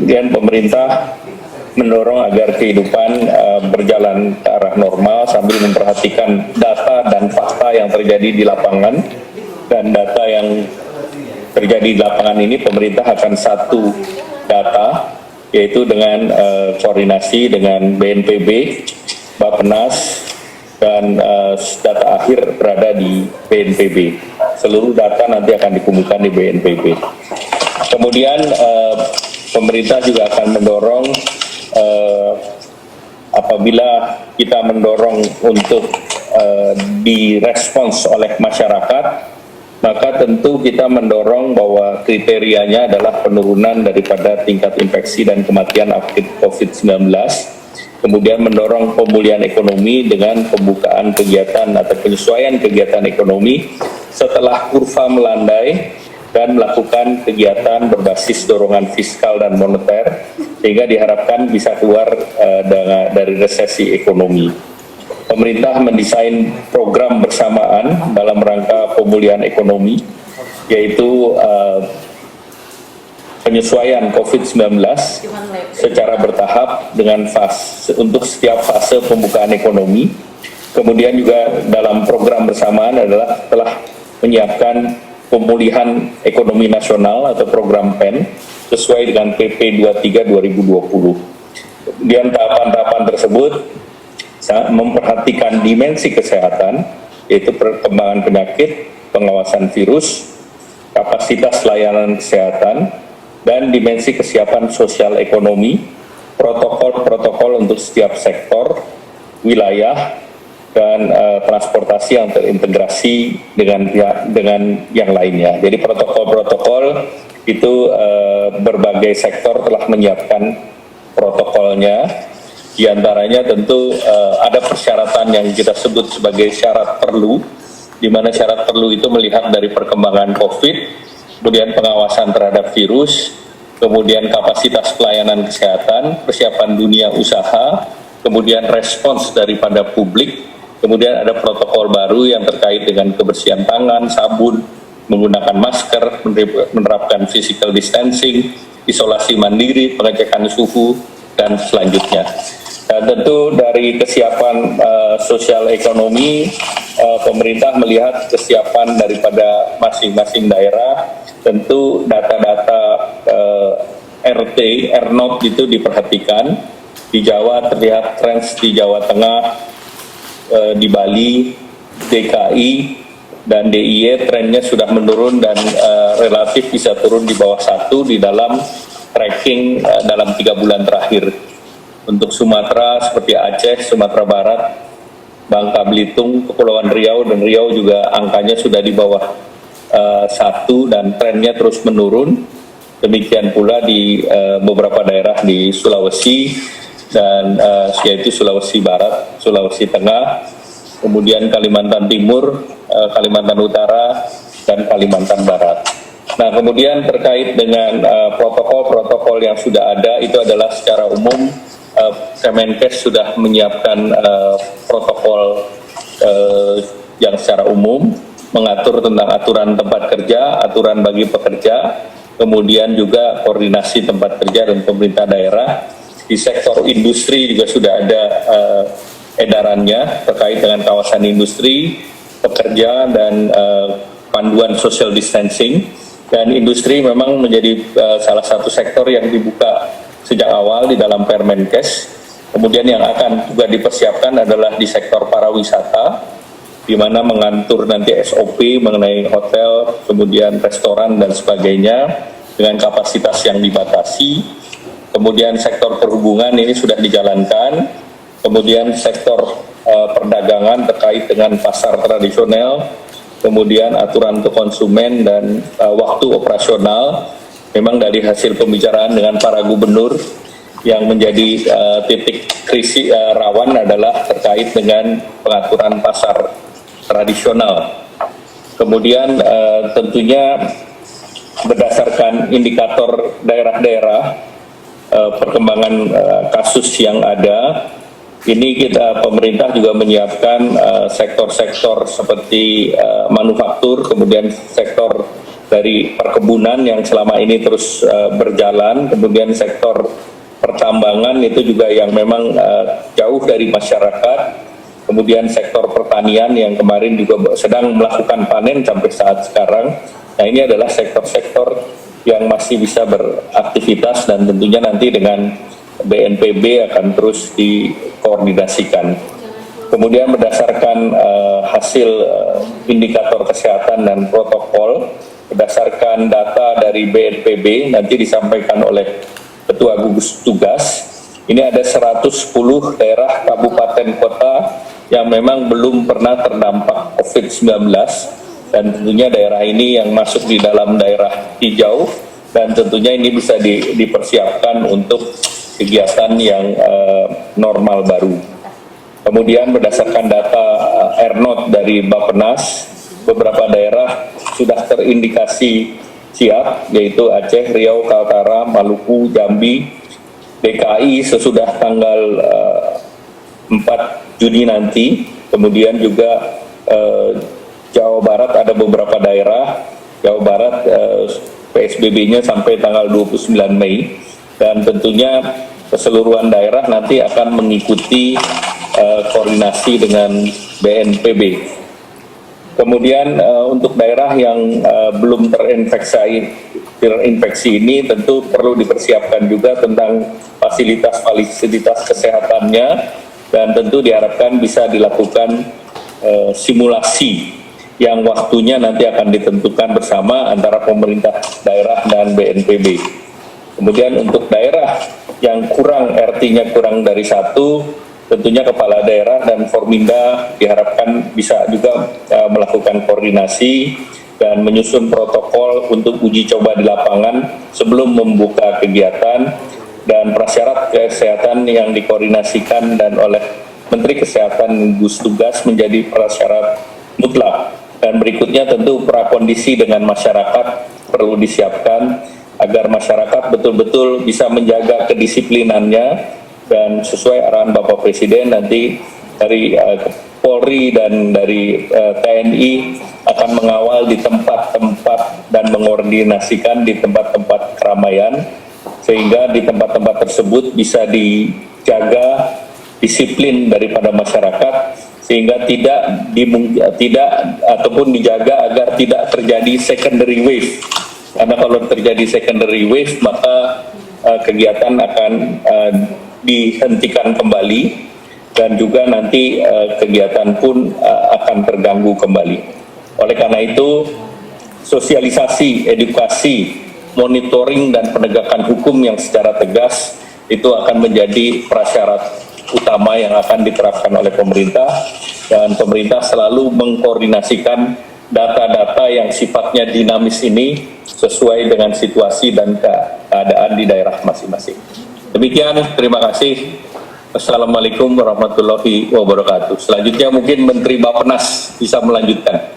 Kemudian pemerintah mendorong agar kehidupan berjalan ke arah normal sambil memperhatikan data dan fakta yang terjadi di lapangan. Dan data yang terjadi di lapangan ini pemerintah akan satu data, yaitu dengan koordinasi dengan BNPB, Bappenas, dan data akhir berada di BNPB. Seluruh data nanti akan dikumpulkan di BNPB. Kemudian pemerintah juga akan mendorong apabila kita mendorong untuk direspons oleh masyarakat, maka tentu kita mendorong bahwa kriterianya adalah penurunan daripada tingkat infeksi dan kematian akibat COVID-19, kemudian mendorong pemulihan ekonomi dengan pembukaan kegiatan atau penyesuaian kegiatan ekonomi setelah kurva melandai, dan melakukan kegiatan berbasis dorongan fiskal dan moneter sehingga diharapkan bisa keluar dari resesi ekonomi. Pemerintah mendesain program bersamaan dalam rangka pemulihan ekonomi, yaitu penyesuaian COVID-19 secara bertahap dengan untuk setiap fase pembukaan ekonomi. Kemudian juga dalam program bersamaan adalah telah menyiapkan pemulihan ekonomi nasional atau program PEN sesuai dengan PP 23 2020. Kemudian tahapan-tahapan tersebut memperhatikan dimensi kesehatan, yaitu perkembangan penyakit, pengawasan virus, kapasitas layanan kesehatan, dan dimensi kesiapan sosial ekonomi, protokol-protokol untuk setiap sektor, wilayah, dan transportasi yang terintegrasi dengan yang lainnya. Jadi protokol-protokol itu berbagai sektor telah menyiapkan protokolnya. Di antaranya tentu ada persyaratan yang kita sebut sebagai syarat perlu, di mana syarat perlu itu melihat dari perkembangan COVID, kemudian pengawasan terhadap virus, kemudian kapasitas pelayanan kesehatan, persiapan dunia usaha, kemudian respons daripada publik. Kemudian ada protokol baru yang terkait dengan kebersihan tangan, sabun, menggunakan masker, menerapkan physical distancing, isolasi mandiri, pengecekan suhu, dan selanjutnya. Dan tentu dari kesiapan sosial ekonomi, pemerintah melihat kesiapan daripada masing-masing daerah. Tentu data-data RT, R0 itu diperhatikan. Di Jawa terlihat tren di Jawa Tengah, di Bali, DKI, dan DIY trennya sudah menurun dan relatif bisa turun di bawah 1 di dalam tracking dalam 3 bulan terakhir. Untuk Sumatera seperti Aceh, Sumatera Barat, Bangka Belitung, Kepulauan Riau, dan Riau juga angkanya sudah di bawah 1 dan trennya terus menurun. Demikian pula di beberapa daerah di Sulawesi, dan yaitu Sulawesi Barat, Sulawesi Tengah, kemudian Kalimantan Timur, Kalimantan Utara, dan Kalimantan Barat. Nah, kemudian terkait dengan protokol-protokol yang sudah ada, itu adalah secara umum Kemenkes sudah menyiapkan protokol yang secara umum mengatur tentang aturan tempat kerja, aturan bagi pekerja, kemudian juga koordinasi tempat kerja dan pemerintah daerah. Di sektor industri juga sudah ada edarannya terkait dengan kawasan industri, pekerja, dan panduan social distancing. Dan industri memang menjadi salah satu sektor yang dibuka sejak awal di dalam Permenkes. Kemudian yang akan juga dipersiapkan adalah di sektor pariwisata, di mana mengatur nanti SOP mengenai hotel, kemudian restoran, dan sebagainya dengan kapasitas yang dibatasi. Kemudian sektor perhubungan ini sudah dijalankan, kemudian sektor perdagangan terkait dengan pasar tradisional, kemudian aturan untuk konsumen dan waktu operasional. Memang dari hasil pembicaraan dengan para gubernur, yang menjadi titik krisis rawan adalah terkait dengan pengaturan pasar tradisional. Kemudian tentunya berdasarkan indikator daerah-daerah, perkembangan kasus yang ada, ini pemerintah juga menyiapkan sektor-sektor seperti manufaktur, kemudian sektor dari perkebunan yang selama ini terus berjalan, kemudian sektor pertambangan itu juga yang memang jauh dari masyarakat, kemudian sektor pertanian yang kemarin juga sedang melakukan panen sampai saat sekarang. Nah, ini adalah sektor-sektor yang masih bisa beraktivitas dan tentunya nanti dengan BNPB akan terus dikoordinasikan. Kemudian berdasarkan hasil indikator kesehatan dan protokol, berdasarkan data dari BNPB nanti disampaikan oleh Ketua Gugus Tugas, ini ada 110 daerah kabupaten kota yang memang belum pernah terdampak COVID-19 dan tentunya daerah ini yang masuk di dalam daerah hijau dan tentunya ini bisa dipersiapkan untuk kegiatan yang normal baru. Kemudian berdasarkan data R0 dari Bappenas, beberapa daerah sudah terindikasi siap, yaitu Aceh, Riau, Kaltara, Maluku, Jambi, DKI sesudah tanggal 4 Juni nanti, kemudian juga Jawa Barat ada beberapa daerah, Jawa Barat PSBB-nya sampai tanggal 29 Mei, dan tentunya keseluruhan daerah nanti akan mengikuti koordinasi dengan BNPB. Kemudian untuk daerah yang belum terinfeksi ini tentu perlu dipersiapkan juga tentang fasilitas kesehatannya dan tentu diharapkan bisa dilakukan simulasi yang waktunya nanti akan ditentukan bersama antara pemerintah daerah dan BNPB. Kemudian untuk daerah yang kurang RT-nya kurang dari 1, tentunya kepala daerah dan Forminda diharapkan bisa juga melakukan koordinasi dan menyusun protokol untuk uji coba di lapangan sebelum membuka kegiatan, dan prasyarat kesehatan yang dikoordinasikan dan oleh Menteri Kesehatan Gugus Tugas menjadi prasyarat mutlak. Dan berikutnya tentu prakondisi dengan masyarakat perlu disiapkan agar masyarakat betul-betul bisa menjaga kedisiplinannya dan sesuai arahan Bapak Presiden nanti dari Polri dan dari TNI akan mengawal di tempat-tempat dan mengordinasikan di tempat-tempat keramaian sehingga di tempat-tempat tersebut bisa dijaga disiplin daripada masyarakat sehingga tidak ataupun dijaga agar tidak terjadi secondary wave, karena kalau terjadi secondary wave maka kegiatan akan dihentikan kembali dan juga nanti kegiatan pun akan terganggu kembali. Oleh karena itu, sosialisasi, edukasi, monitoring dan penegakan hukum yang secara tegas itu akan menjadi prasyarat utama yang akan diterapkan oleh pemerintah, dan pemerintah selalu mengkoordinasikan data-data yang sifatnya dinamis ini sesuai dengan situasi dan keadaan di daerah masing-masing. Demikian, terima kasih. Assalamualaikum warahmatullahi wabarakatuh. Selanjutnya mungkin Menteri Bappenas bisa melanjutkan.